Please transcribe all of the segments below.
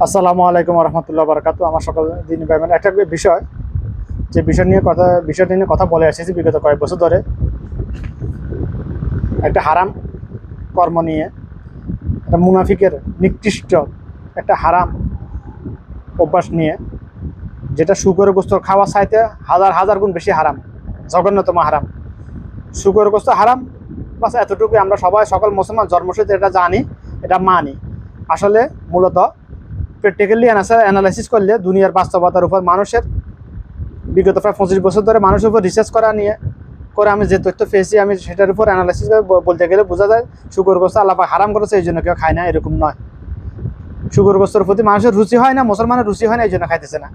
আসসালামু আলাইকুম রহমতুল্লাহ বারকাতু। আমার সকল দিন ভাই একটা বিষয়, যে বিষয়টি নিয়ে কথা বলে এসেছি বিগত কয়েক বছর ধরে, একটা হারাম কর্ম নিয়ে, একটা মুনাফিকের নিকৃষ্ট একটা হারাম অভ্যাস নিয়ে, যেটা শুকরের গোস্ত খাওয়া চাইতে হাজার হাজার গুণ বেশি হারাম, জঘন্যতম হারাম। শুকরের গোস্ত হারাম, বাস এতটুকুই। আমরা সবাই, সকল মুসলমান জন্মসূত্রে এটা জানি, এটা মানি। আসলে মূলত প্র্যাকটিক্যালি অ্যানালাইসিস করলে দুনিয়ার বাস্তবতার উপর মানুষের বিগত প্রায় 25 বছর ধরে মানুষের উপর রিসার্চ করে আমি যে তথ্য পেয়েছি, আমি সেটার উপর অ্যানালাইসিস করে বলতে গেলে বোঝা যায় শুকর গোস্ত আল্লাহ পাক হারাম করেছে, এই জন্য কেউ খায় না, এরকম নয়। শুকর গোস্তের প্রতি মানুষের রুচি হয় না, মুসলমানের রুচি হয় না, এই জন্য খাইতেছে না।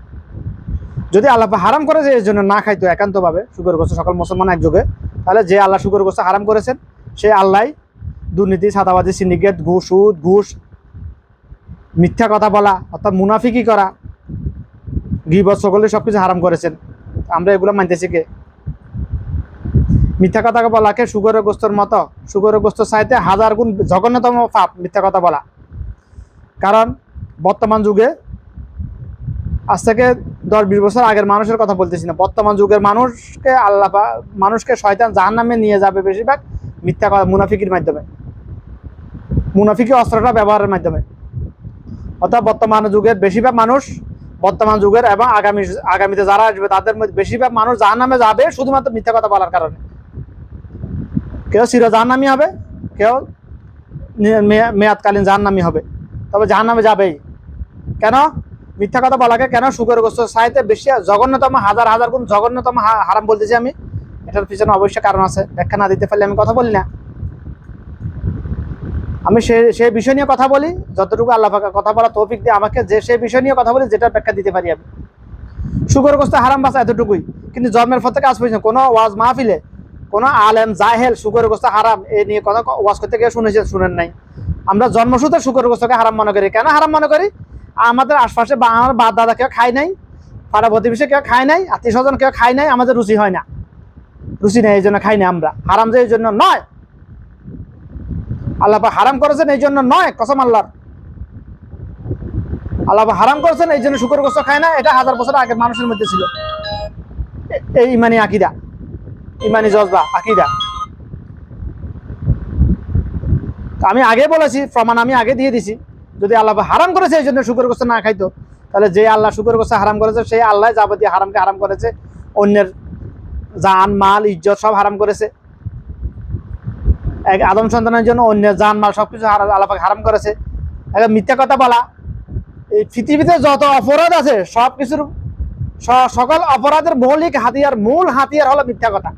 যদি আল্লাহ পাক হারাম করেছে এই জন্য না খাইতো একান্তভাবে শুকর গোস্ত সকল মুসলমান একযোগে, তাহলে যে আল্লাহ শুকর গোস্ত হারাম করেছেন সেই আল্লাহ দুর্নীতি, ছাদাবাজি, সিন্ডিকেট, সুদ, ঘুষ, মিথ্যা কথা বলা অর্থাৎ মুনাফিকি করা, গীবত, সকলে সবকিছু হারাম করেছেন। আমরা এগুলো মানতেছি কে? মিথ্যা কথা বলাকে শুকরের গোস্তর মতো, শুকরের গোস্ত চাইতে হাজার গুণ জঘন্যতম পাপ মিথ্যা কথা বলা। কারণ বর্তমান যুগে, আজ থেকে 10-20 বছর আগের মানুষের কথা বলতেছি না, বর্তমান যুগের মানুষকে শয়তান জাহান্নামে নিয়ে যাবে বেশিরভাগ মিথ্যা কথা, মুনাফিকির মাধ্যমে, মুনাফিকি অস্ত্রটা ব্যবহারের মাধ্যমে। অর্থাৎ বর্তমান যুগের বেশিরভাগ মানুষ, বর্তমান যুগের এবং আগামীতে যারা আসবে তাদের মধ্যে বেশিরভাগ মানুষ জাহান্নামে যাবে শুধুমাত্র মিথ্যা কথা বলার কারণে। কেউ চির জাহান্নামী হবে, কেউ মেয়াদকালীন জাহান্নামী হবে, তবে জাহান্নামে যাবেই। কেন? মিথ্যা কথা বলাকে কেন শুকরের গোস্ত চাইতে বেশি জঘন্যতম, হাজার হাজার গুণ জঘন্যতম হারাম বলতেছি আমি। এটার পিছনে অবশ্যই কারণ আছে, ব্যাখ্যা না দিতে পারলে আমি কথা বলি না। আমি সেই বিষয় নিয়ে কথা বলি যতটুকু আল্লাহ পাক কথা বলা তৌফিক দিয়ে আমাকে, যে সেই বিষয় নিয়ে কথা বলি যেটা ব্যাখ্যা দিতে পারি আমি। শুকর গোস্ত হারাম বাসা এতটুকুই, কিন্তু জন্মের পর থেকে আজ পর্যন্ত কোনো ওয়াজ মাহফিলে কোনো আলেম জাহেল শুকর গোস্ত হারাম এ নিয়ে কথা ওয়াজ করতে গিয়ে শুনেন নাই। আমরা জন্মসূত্রে শুকর গোস্তকে হারাম মনে করি। কেন হারাম মনে করি? আমাদের আশপাশে বা আমার বাপ দাদা কেউ খায় নাই, পাড়া প্রতিবেশী কেউ খায় নাই, আত্মীয় স্বজন কেউ খায় নাই, আমাদের রুচি হয় না, রুচি নেই, এই জন্য খাই না আমরা। হারাম যে এই জন্য নয়, আল্লাহ হারাম করেছেন এই জন্য নয়, কসম আল্লাহর, আল্লাহ হারাম করেছেন এই জন্য শুকর গোস্ত খায় না। এটা হাজার বছর আগের মানুষের মধ্যে ছিল এই ইমানি আকিদা, ইমানি জজবা আকিদা। আমি আগে বলেছি, প্রমাণ আমি আগে দিয়ে দিছি। যদি আল্লাহ হারাম করেছে এই জন্য শুকর গোস্ত না খাইতো, তাহলে যে আল্লাহ শুকর গোস্ত হারাম করেছে সেই আল্লাহ যাবতীয় হারামকে হারাম করেছে, অন্যের জান মাল ইজ্জত সব হারাম করেছে। এক আদম সন্তানের জন্য অন্যের জান মাল সবকিছু আল্লাহ হারাম করেছে। একটা মিথ্যা কথা বলা, এই পৃথিবীতে যত অপরাধ আছে সব কিছুর, সকল অপরাধের মৌলিক হাতিয়ার, মূল হাতিয়ার হলো মিথ্যা কথা।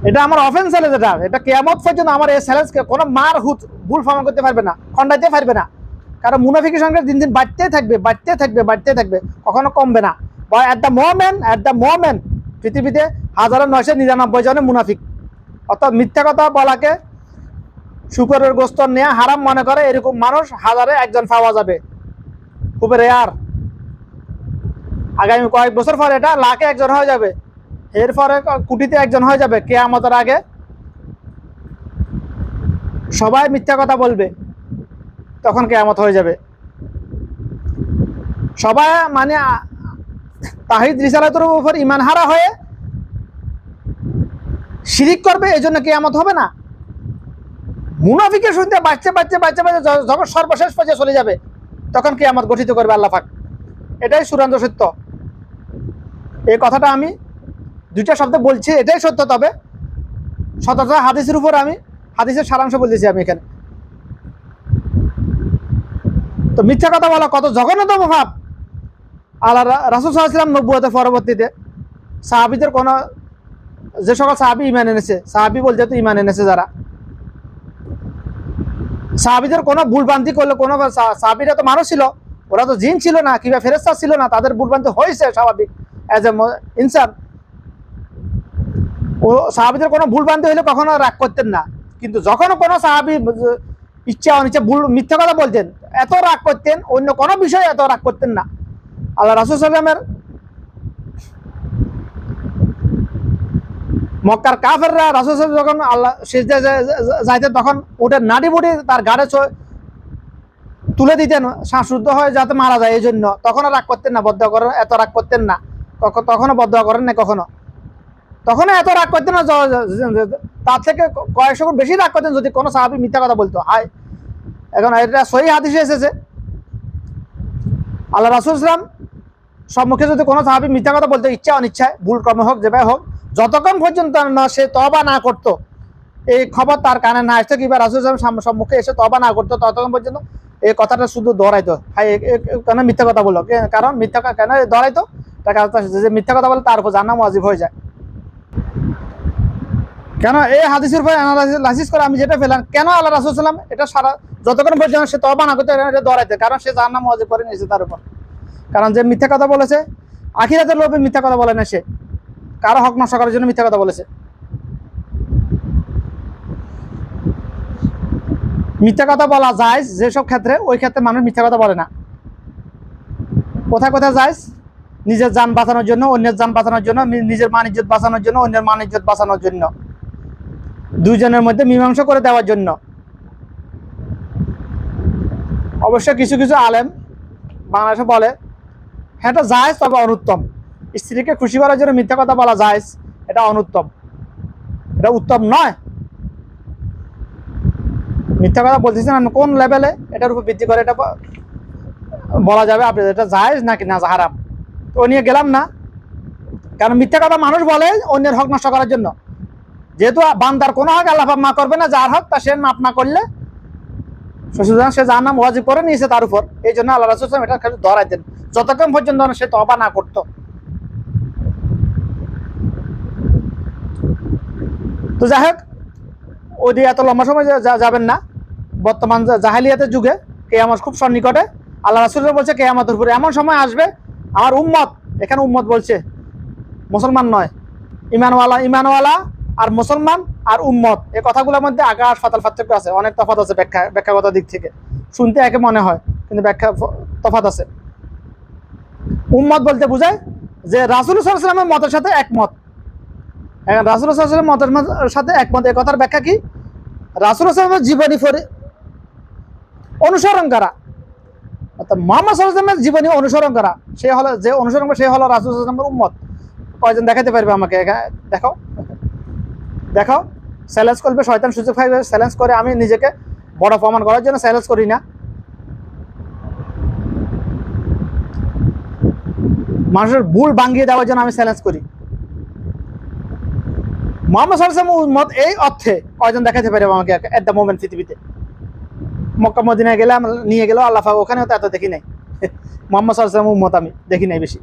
এটা আমার অফেন্স চ্যালেঞ্জ, এটা কিয়ামত পর্যন্ত আমার এই চ্যালেঞ্জকে কোনো মার হুত ভুল প্রমাণ করতে পারবে না, খণ্ডাইতে পারবে না। কারণ মুনাফিকের সংখ্যা দিন দিন বাড়তেই থাকবে, বাড়তে থাকবে, বাড়তে থাকবে, কখনো কমবে না। অ্যাট দ্য মোমেন্ট পৃথিবীতে 1999 জনে মুনাফিক, অর্থাৎ মিথ্যা কথা বলাকে শুকরের গোস্ত নেওয়া হারাম মনে করে এরকম মানুষ হাজারে একজন পাওয়া যাবে, খুব রেয়ার। আগামী কয়েক বছর পর এটা লাখে একজন হয়ে যাবে, এরপরে কোটিতে একজন হয়ে যাবে। কিয়ামতের আগে সবাই মিথ্যা কথা বলবে, তখন কিয়ামত হয়ে যাবে। সবাই মানে তাহিদ রিসালাতের উপর ঈমান হারা হয়ে শিরিক করবে, এই জন্য কিয়ামত হবে না। মুনাফিকের শুনতে বাচ্চা বাচ্চা বাচ্চা বাচ্চা যখন সর্বশেষ পর্যায়ে চলে যাবে, তখন কিয়ামত গঠিত করবে আল্লাহ পাক। এটাই চূড়ান্ত সত্য। এই কথাটা আমি দুইটা শব্দে বলছি, এটাই সত্য। তবে সততা হাদিসের উপর আমি হাদিসের সারাংশ বলতেছি আমি এখানে। তো মিথ্যা কথা বলা কত জঘন্যতম ভাব। আল্লাহ রাসূল সাল্লাল্লাহু আলাইহি ওয়াসাল্লাম নবুয়তের পরবর্তীতে সাহাবীদের কোন, যে সকল সাহাবী ঈমান এনেছে, সাহাবী বলতে তো ঈমান এনেছে যারা, সাহাবীদের কোনো ভুলভ্রান্তি করলে, কোনো সাহাবীরা তো মানুষ ছিল, ওরা তো জিন ছিল না কিংবা ফেরেশতা ছিল না, তাদের ভুলভ্রান্তি হয়েছে স্বাভাবিক, অ্যাজ এ ইনসান। ও সাহাবীদের কোনো ভুলভ্রান্তি হলে কখনো রাগ করতেন না, কিন্তু যখন কোনো সাহাবী ইচ্ছা অনিচ্ছা ভুল মিথ্যা কথা বলতেন, এত রাগ করতেন, অন্য কোনো বিষয়ে এত রাগ করতেন না। আল্লাহ রাসূল সাল্লাল্লাহু আলাইহি ওয়াসাল্লামের মক্কার কাফেররা রাসূল যখন আল্লাহ সিজদায় যাইতেন তখন ওটা নাড়ি বুড়ি তার গাড়ে তুলে দিতেন শ্বাসরুদ্ধ হয়ে যাতে মারা যায়, এই জন্য তখনও রাগ করতেন না, বদদোয়া করেন, এত রাগ করতেন না, তখনও বদদোয়া করেন না, তখনও এত রাগ করতেন না, তার থেকে কয়েকশো গুণ বেশি রাগ করতেন যদি কোনো সাহাবী মিথ্যা কথা বলতো। হায়, এখন এটা সহিহ হাদিসে এসেছে, আল্লাহ রাসূল সাল্লাল্লাহু আলাইহি ওয়াসাল্লাম সম্মুখে যদি কোনো সাহাবী মিথ্যা কথা বলতো, ইচ্ছা অনিচ্ছায়, ভুল কর্ম হোক, যেভাবে হোক, যতক্ষণ পর্যন্ত না সে তওবা না করতো, এই খবর তার কানে না আসতো, কিংবা রাসূল সাল্লাল্লাহু আলাইহি ওয়াসাল্লাম সম্মুখে এসে তওবা না করতো, ততক্ষণ পর্যন্ত এই কথাটা শুধু দৌড়াইতো, হাই কেন মিথ্যা কথা বললো, কারণ মিথ্যা কেন দৌড়াইতো, তার কারণ যে মিথ্যা কথা বলে তার উপর জাহান্নাম ওয়াজিব হয়ে যায়। কেন এই হাদিসের উপর অ্যানালাইসিস করে আমি যেটা পেলাম, কেন আল্লাহ রাসূল সাল্লাল্লাহু আলাইহি ওয়াসাল্লাম এটা সারা যতক্ষণ পর্যন্ত সে তওবা না করতে এটা দৌড়াইতে, কারণ সে জাহান্নাম ওয়াজিব করে নিয়েছে তার উপর। কারণ যে মিথ্যা কথা বলেছে, আখিরাতের লোভে মিথ্যা কথা বলে না, সে কারো হক নষ্ট করার জন্য মিথ্যা কথা বলেছে। মিথ্যা কথা বলা যায় যেসব ক্ষেত্রে, ওই ক্ষেত্রে মানুষ মিথ্যা কথা বলে না। কোথায় কোথায় যায়? নিজের জান বাঁচানোর জন্য, অন্যের জান বাঁচানোর জন্য, নিজের মান ইজ্জত বাঁচানোর জন্য, অন্যের মান ইজ্জত বাঁচানোর জন্য, দুইজনের মধ্যে মীমাংসা করে দেওয়ার জন্য। অবশ্য কিছু কিছু আলেম বাংলাদেশে বলে হ্যাঁ এটা জায়েজ, তবে অনুত্তম। স্ত্রীকে খুশি করার জন্য মিথ্যা কথা বলা জায়েজ, এটা অনুত্তম, এটা উত্তম নয়। মিথ্যা কথা বলতেছেন কোন লেভেলে, এটার উপর ভিত্তি করে এটা বলা যাবে আপনি এটা জায়েজ নাকি না হারাম। তো নিয়ে গেলাম না, কারণ মিথ্যা কথা মানুষ বলে অন্যের হক নষ্ট করার জন্য। যেহেতু বান্দার কোনো হক আল্লাহ মাফ করবে না, যার হক তা সে মাফ না করলে সুতরাং সে জাহান্নাম ওয়াজিব করে নিয়েছে তার উপর। এই জন্য আল্লাহ রাসূল সাল্লাল্লাহু আলাইহি ওয়াসাল্লাম এটা খালি ধরাই দেন, যতক্ষণ পর্যন্ত সে তওবা না করতো। তো যাই হোক, ওই দিয়ে এত লম্বা সময় যাবেন না। বর্তমান জাহেলিয়াতের যুগে কিয়ামত খুব সন্নিকটে। আল্লাহ রাসূল বলছে কিয়ামতের উপরে এমন সময় আসবে, আমার উম্মত, এখানে উম্মত বলছে মুসলমান নয়, ইমানওয়ালা আর মুসলমান আর উম্মত, এই কথাগুলোর মধ্যে আকাশ পাতাল পার্থক্য আছে, অনেক তফাৎ আছে ব্যাখ্যাগত দিক থেকে। শুনতে একে মনে হয়, কিন্তু ব্যাখ্যা তফাৎ আছে। উম্মত বলতে বোঝায় যে রাসূল সাল্লাল্লাহু আলাইহি ওয়াসাল্লামের মতের সাথে একমত। এখন রাসূল সাল্লাল্লাহু আলাইহি ওয়াসাল্লামের মতের সাথে একমত, এই কথার ব্যাখ্যা কি? রাসূল সাল্লাল্লাহু আলাইহি ওয়াসাল্লামের জীবনী অনুসরণ করা, অর্থাৎ মুহাম্মদ সাল্লাল্লাহু আলাইহি ওয়াসাল্লামের জীবনী অনুসরণ করা, সে হলো যে অনুসরণ করে, সে হলো রাসূল সাল্লাল্লাহু আলাইহি ওয়াসাল্লামের উম্মত। কয়জন দেখাতে পারবে আমাকে? দেখাও দেখাও। চ্যালেঞ্জ করবে শয়তান, সুযোগ পাইবে চ্যালেঞ্জ করে। আমি নিজেকে বড় প্রমাণ করার জন্য চ্যালেঞ্জ করি না, মানুষের ভুল ভাঙিয়ে দেওয়ার জন্য আমি চ্যালেঞ্জ করি। মুহাম্মদ সাল্লাল্লাহু আলাইহি ওয়াসাল্লাম উম্মত এই অর্থে কয়জন দেখাতে পারবে আমাকে এট দ্য মোমেন্ট পৃথিবীতে? মক্কা মদিনায় গেলাম, নিয়ে গেল আল্লাহ পাক, ওখানেও তো এত দেখি নাই। মুহাম্মদ সাল্লাল্লাহু আলাইহি ওয়াসাল্লাম উম্মত আমি দেখি নাই বেশি।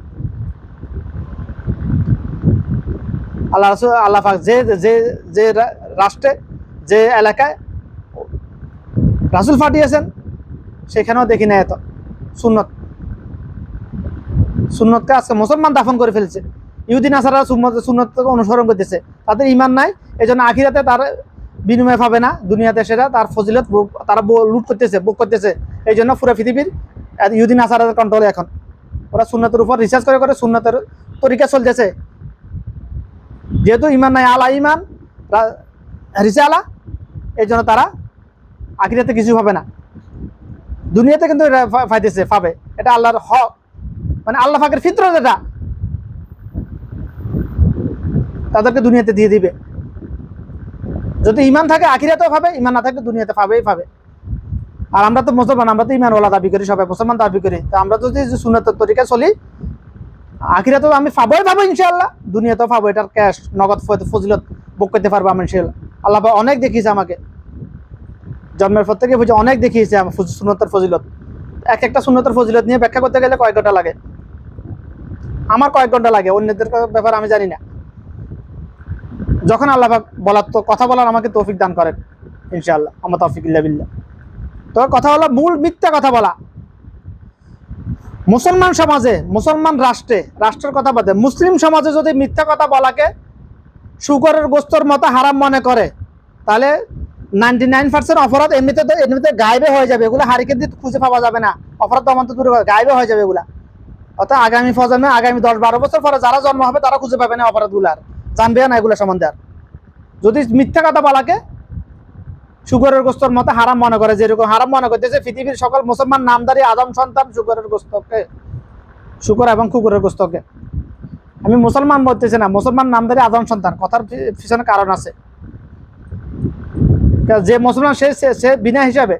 আল্লাহ পাক যে যে যে রাষ্ট্রে, যে এলাকায় রাসূল পাঠিয়েছেন, সেখানেও দেখি না এত সুন্নতকে আজকে মুসলমান দাফন করে ফেলছে। ইহুদি নাসারা সুন্নতকে অনুসরণ করতেছে, তাদের ঈমান নাই, এই জন্য আখিরাতে তার বিনিময় পাবে না, দুনিয়াতে সেটা তার ফজিলত তারা লুট করতেছে, ভোগ করতেছে। এই জন্য পুরো পৃথিবীর ইহুদি নাসারাদের কন্ট্রোলে এখন। ওরা সুন্নতের উপর রিসার্চ করে সুন্নতের তরিকা চলতেছে। যেহেতু ঈমান নাই, আলা ঈমান রিসালা, এই জন্য তারা আখিরাতে কিছু পাবে না, দুনিয়াতে কিন্তু এটা পাইতেছে, পাবে। এটা আল্লাহর হক, মানে আল্লাহ পাকের ফিতরত, এটা তাদেরকে দুনিয়াতে দিয়ে দিবে। যদি ঈমান থাকে আখিরাতেও পাবে, ঈমান না থাকে দুনিয়াতে পাবেই পাবে। আর আমরা তো মুসলমান, আমরা তো ঈমানওয়ালা দাবি করি, সবাই মুসলমান দাবি করি। তো আমরা যদি সুন্নতের তরিকায় চলি, আখিরাতেও আমি পাবো ইনশাআল্লাহ, দুনিয়াতেও পাবো। এটার ক্যাশ নগদ ফজিলত ভোগ করতে পারবো আমি ইনশাআল্লাহ। আল্লাহ অনেক দেখিয়েছে আমাকে, জন্মের পর থেকে বুঝে অনেক দেখিয়েছে আমার সুন্নতের ফজিলত। এক একটা সুন্নতের ফজিলত নিয়ে ব্যাখ্যা করতে গেলে কয়েক ঘন্টা লাগে, আমার কয়েক ঘন্টা লাগে, অন্যদের ব্যাপার আমি জানি না। যখন আল্লাহ বলার তো কথা বলার আমাকে তৌফিক দান করেন ইনশাআল্লাহ, আমার তৌফিক ইল্লা বিল্লাহ। তো কথা বলা, মূল মিথ্যা কথা বলা। মুসলমান সমাজে, মুসলমান রাষ্ট্রের কথা বাদে মুসলিম সমাজে যদি মিথ্যা কথা বলাকে শুকরের গোস্তর মতো হারাম মনে করে, তাহলে 99% অপরাধ এমনিতে গায়েবে হয়ে যাবে। এগুলো হারিকে দিয়ে খুঁজে পাওয়া যাবে না, অপরাধ দমন তো দূরে গায়েবে হয়ে যাবে এগুলা। অর্থাৎ আগামী প্রজন্মে, আগামী 10-12 বছর পরে যারা জন্ম হবে তারা খুঁজে পাবে না অপরাধগুলো, আর জানবে না এগুলো সম্বন্ধে। আর যদি মিথ্যা কথা বলাকে শুকরের গোস্তর মতো হারাম মনে করে, যেরকম হারাম মনে করতেছে পৃথিবীর সকল মুসলমান নামধারী আদম সন্তান শুকরের গোস্তকে, শুকর এবং কুকুরের গোস্তকে। আমি মুসলমান বলতেছি না, মুসলমান নামধারী আদম সন্তান, কথার পিছনে কারণ আছে। যে মুসলমান সে সে বিনা হিসাবে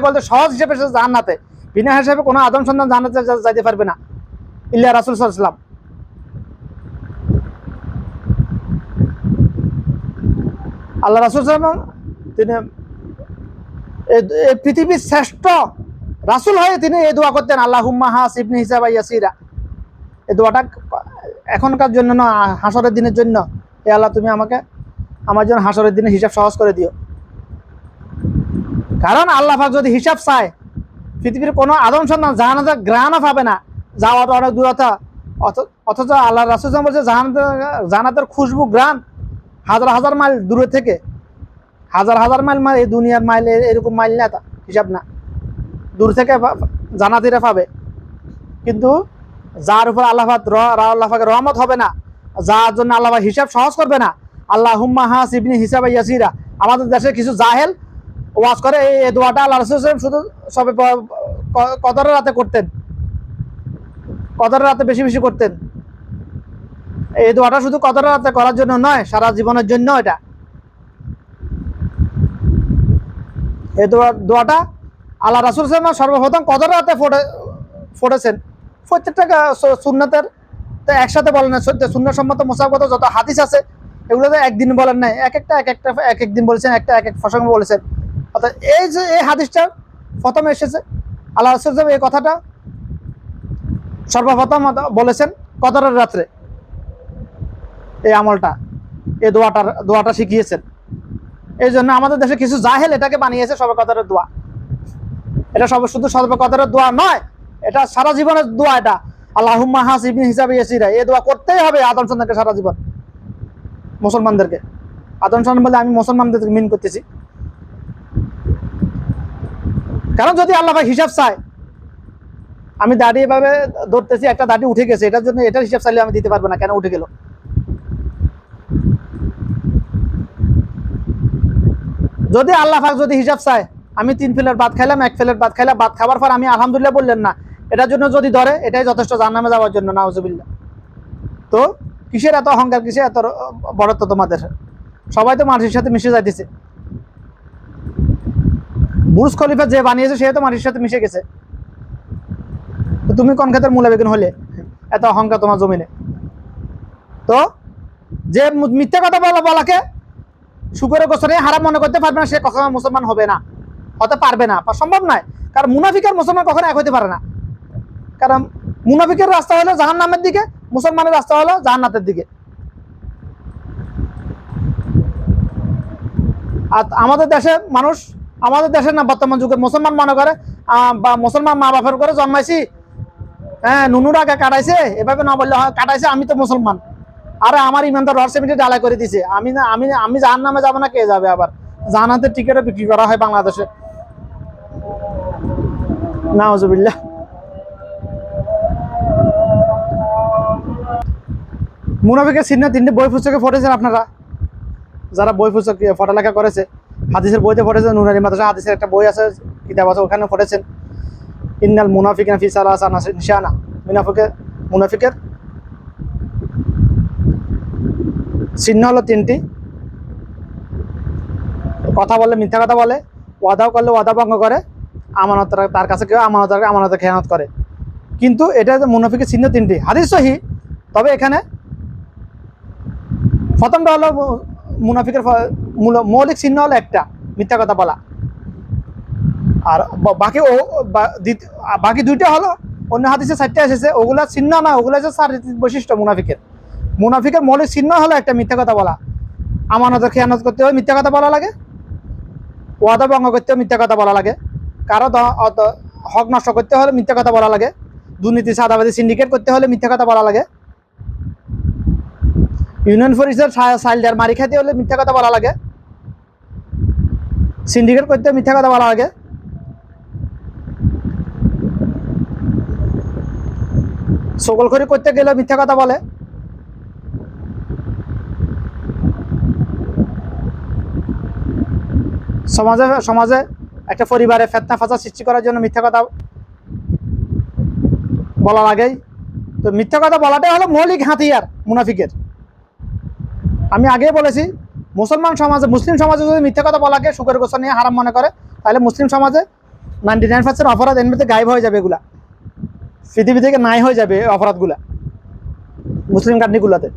বলতে সহজ হিসাবে সে জান্নাতে, বিনা হিসাবে কোনো আদম সন্তান জান্নাতে যাইতে পারবে না ইল্লা রাসূল সাল্লাল্লাহু আলাইহি ওয়াসাল্লাম। আল্লাহ রাসূল সাল্লাল্লাহু আলাইহি ওয়াসাল্লাম তিনি এই পৃথিবীর শ্রেষ্ঠ রাসূল হয়ে তিনি এই দোয়া করতেন, আল্লাহুম্মা হাসিবনি হিসাবা ইয়াসিরা। এই দোয়াটা এখনকার জন্য না, হাসরের দিনের জন্য। এ আল্লাহ তুমি আমাকে আমার জন্য হাসরের দিনে হিসাব সহজ করে দিও। কারণ আল্লাহ পাক যদি হিসাব চায়, পৃথিবীর কোনো আদম সন্তান জাহান্নাতের ঘ্রাণও পাবে না, যাওয়াটা অনেক দূরতা। অথচ আল্লাহ রাসূল বলছে জান্নাতের খুশবু ঘ্রাণ হাজার হাজার মাইল দূরে থেকে, হাজার হাজার মাইল, এই দুনিয়ার মাইল এরকম মাইল না, হিসাব না, দূর থেকে জান্নাতীরা পাবে। কিন্তু যার উপর আল্লাহ পাকের রহমত হবে না, যার জন্য আল্লাহ পাক হিসাব সহজ করবে না, আল্লাহুম্মা হাসিবনি হিসাবা ইয়াসিরা। আমাদের দেশে কিছু জাহেল ওয়াজ করে এই দোয়াটা আল্লাহ রাসূল শুধু সবে কদরের রাতে করতেন, কদরের রাতে বেশি বেশি করতেন। এই দোয়াটা শুধু কদরের রাতে করার জন্য নয়, সারা জীবনের জন্য এটা। এই দোয়াটা আল্লাহ রাসূল সর্বপ্রথম কদরের রাতে পড়েছেন। প্রত্যেকটা সুন্নাতের তো একসাথে বলেন না, সুন্নাত সম্মত মুসাফাত যত হাদিস আছে এগুলো তো একদিন বলেন নাই, এক একদিন বলেছেন, এক এক প্রসঙ্গে বলেছেন। অর্থাৎ এই যে এই হাদিসটা প্রথমে এসেছে, আল্লাহ রাসূল এই কথাটা সর্বপ্রথম বলেছেন কদরের রাত্রে, এই আমলটা, এই দোয়াটা শিখিয়েছেন। এই জন্য আমাদের দেশে কিছু জাহেল এটাকে বানিয়েছে সবে কদরের দোয়া। এটা শুধু সবে কদরের দোয়া নয়, এটা সারা জীবনের দোয়া। এটা আল্লাহুম্মা হাসিবনি হিসাবা ইয়াসিরা, এই দোয়া করতেই হবে আদম সন্তানকে সারা জীবন, মুসলমানদেরকে। আদম সন্তান বলে আমি মুসলমানদেরকে মিন করতেছি, কারণ যদি আল্লাহ পাক হিসাব চায়, আমি দাড়ি এভাবে ধরতেছি, একটা দাড়ি উঠে গেছে, এটার জন্য এটার হিসাব চাইলে আমি দিতে পারবো না, কেন উঠে গেল। যদি আল্লাহ পাক যদি হিসাব চায়, আমি 3 প্লেট ভাত খাইলাম, 1 প্লেট ভাত খাইলাম, ভাত খাবার পর আমি আলহামদুলিল্লাহ বললেন না, এটার জন্য যদি ধরে, এটাই যথেষ্ট জাহান্নামে যাওয়ার জন্য, নাউজুবিল্লাহ। তো কিসের এত অহংকার, কিসের এত বড়ত্ব তোমাদের? সবাই তো মানুষের সাথে মিশে যাইতেছে। বুর্জ খলিফা যে বানিয়েছে সে তো মানুষের সাথে মিশে গেছে, তো তুমি কোন ক্ষেত্রে মূলা বেগুন হলে? এত অহংকার তোমার জমিনে। তো যে মিথ্যা কথা বলাকে শুকরের গোসর হারাম মনে করতে পারবে না, সে কখনো মুসলমান হবে না, হতে পারবে না, সম্ভব নয়। কারণ মুনাফিকের মুসলমান কখনো এক হতে পারে না। কারণ মুনাফিকের রাস্তা হলো জাহান্নামের দিকে, মুসলমানের রাস্তা হলো জান্নাতের দিকে। আর আমাদের দেশের না, বর্তমান যুগে মুসলমান মনে করে, বা মুসলমান মা বাপের করে জন্মাইছি, হ্যাঁ নুনুর আগে কাটাইছে, এভাবে না বললে হয়, কাটাইছে, আমি তো মুসলমান, আরে আমার ইমান তো রড সেমিটি ডালাই করে দিছে, আমি জাহান্নামে যাবো না, কে যাবে? আবার জান্নাতের টিকিটও বিক্রি করা হয় বাংলাদেশে, নাউজুবিল্লাহ। মুনাফিকের চিহ্ন 3টি বই পুস্তকে পড়েছেন আপনারা, যারা বই পুস্তক পড়ালেখা করেছে, হাদিসের বইতে পড়েছেন, নুনারি মাদ্রাসা হাদিসের একটা বই আছে, কিতাব আছে, ওখানে পড়েছেন ইন্নাল মুনাফিকিনা ফি সালাসা নিশানা। মুনাফিকের চিহ্ন হলো 3টি। কথা বলে, মিথ্যা কথা বলে, ওয়াদাও করলে ওয়াদা ভঙ্গ করে, আমানত তার কাছে কেউ আমানতের খেয়ানত করে। কিন্তু এটা মুনাফিকের চিহ্ন 3টি, হাদিস সহিহ। তবে এখানে প্রথমটা হলো মুনাফিকের মৌলিক চিহ্ন হলো একটা, মিথ্যা কথা বলা। আর বাকি 2টা হলো অন্য হাদিসে 4টা এসেছে, ওগুলা চিহ্ন না, ওগুলো হচ্ছে চারিত্রিক বৈশিষ্ট্য মুনাফিকের মৌলিক চিহ্ন হলো একটা, মিথ্যা কথা বলা। আমানতের খেয়ানত করতে হয়, মিথ্যা কথা বলা লাগে। ওয়াদা ভঙ্গ করতে হয়, মিথ্যা কথা বলা লাগে। কারো হক নষ্ট করতে হলে মিথ্যা কথা বলা লাগে। দুর্নীতি, চাঁদাবাজি, সিন্ডিকেট করতে হলে মিথ্যা কথা বলা লাগে। ইউনিয়ন পরিষদ সাইলদার মারি খাইতে হলে মিথ্যা কথা বলা লাগে। সিন্ডিকেট করতে মিথ্যা কথা বলা লাগে। সকলখড়ি করতে গেলে মিথ্যা কথা বলে। সমাজে সমাজে একটা পরিবারে ফিতনা ফাসাদ সৃষ্টি করার জন্য মিথ্যা কথা বলা লাগেই। তো মিথ্যা কথা বলাটাই হলো মৌলিক হাতিয়ার মুনাফিকের। আমি আগেই বলেছি, মুসলমান সমাজে, মুসলিম সমাজে যদি মিথ্যা কথা বলাকে শুকর গোসল নিয়ে হারাম মনে করে, তাহলে মুসলিম সমাজে 99% অপরাধ এমনিতে গায়েব হয়ে যাবে। এগুলা পৃথিবী থেকে নাই হয়ে যাবে অপরাধগুলা মুসলিম কান্ট্রিগুলাতে।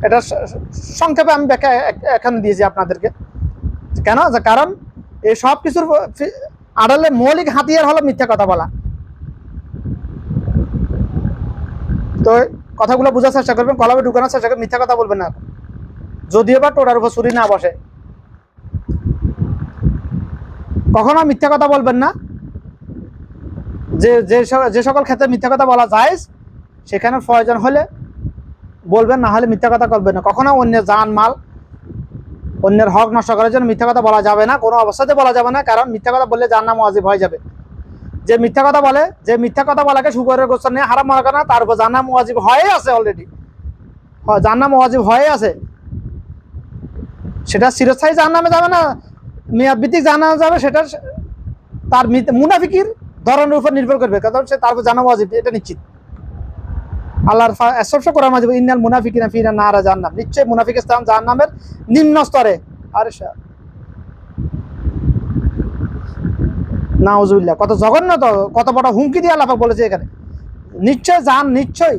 এটা সংক্ষেপে আমি ব্যাখ্যা এখানে দিয়েছি আপনাদেরকে। কেন? কারণ এই সব কিছুর আড়ালে মৌলিক হাতিয়ার হলো মিথ্যা কথা বলা। তো কথাগুলো বোঝার চেষ্টা করবেন, কলমে ঢুকানোর চেষ্টা করবেন, মিথ্যা কথা বলবেন না, যদিও বা টোটার উপর ছুরি না বসে। কখনো মিথ্যা কথা বলবেন না। যে সকল ক্ষেত্রে মিথ্যা কথা বলা যায় সেখানে প্রয়োজন হলে বলবেন, না হলে মিথ্যা কথা বলবেন না। কখনো অন্যের জান মাল, অন্যের হক নষ্ট করার জন্য মিথ্যা কথা বলা যাবে না, কোনো অবস্থাতে বলা যাবে না। কারণ মিথ্যা কথা বললে জাহান্নাম ওয়াজিব হয়ে যাবে। যে মিথ্যা কথা বলে, যে মিথ্যা কথা বলাকে শুকরের গোসল নিয়ে হারাম মনে করে না, তার উপর জাহান্নাম ওয়াজিব হয়ে আছে অলরেডি। জাহান্নাম ওয়াজিব হয়ে আছে। সেটা চিরস্থায়ী জাহান্নামে যাবে না, মেয়াদ ভিত্তিক জাহান্নামে যাবে, সেটা তার মুনাফিকির ধরনের উপর নির্ভর করবে। কারণ সে তার উপর জাহান্নাম ওয়াজিব, এটা নিশ্চিত। আল্লাহর স্পষ্ট করা মাঝে ইন্নাল মুনাফিকিনা ফি নার জাহান্নাম, নিশ্চয়ই মুনাফিকের স্থান জাহান্নামের নিম্ন স্তরে। আরে নাউজুবিল্লাহ, কত জঘন্য, তো কত বড় হুমকি দিয়ে আল্লাহ বলেছে এখানে। নিশ্চয় নিশ্চয়,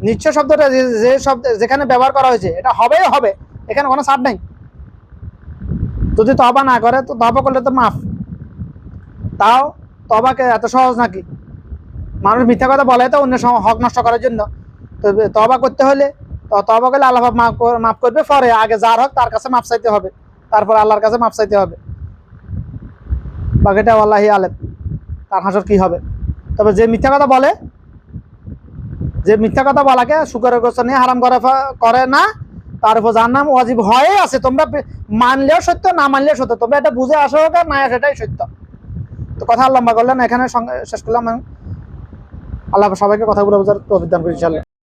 নিশ্চয় শব্দটা যে শব্দ যেখানে ব্যবহার করা হয়েছে, এটা হবেই হবে, এখানে কোনো ছাড় নাই। যদি তবা না করে, তো তবা করলে তো মাফ। তাও তবাকে এত সহজ নাকি? মানুষ মিথ্যা কথা বলে তো অন্য হক নষ্ট করার জন্য। তো তবা করতে হলে, তবা করলে আল্লাহ মাফ করবে পরে, আগে যার হক তার কাছে মাফ চাইতে হবে, তারপর আল্লাহর কাছে মাফ চাইতে হবে। বাকিটা আল্লাহি আলেম, তার হাসর কি হবে। তবে যে মিথ্যা কথা বলে, যে মিথ্যা কথা বলাকে শুকরের গোসল নিয়ে হারাম করে না, তার উপর জাহান্নাম ওয়াজিব হয়ে আছে। তোমরা মানলেও সত্য, না মানলেও সত্য, তবে এটা বুঝে আসো না আসে, এটাই সত্য। তো কথা লম্বা করলেন, এখানে শেষ করলাম। আল্লাহ সবাইকে কথাগুলো বোঝার তৌফিক দান করি ইনশাআল্লাহ।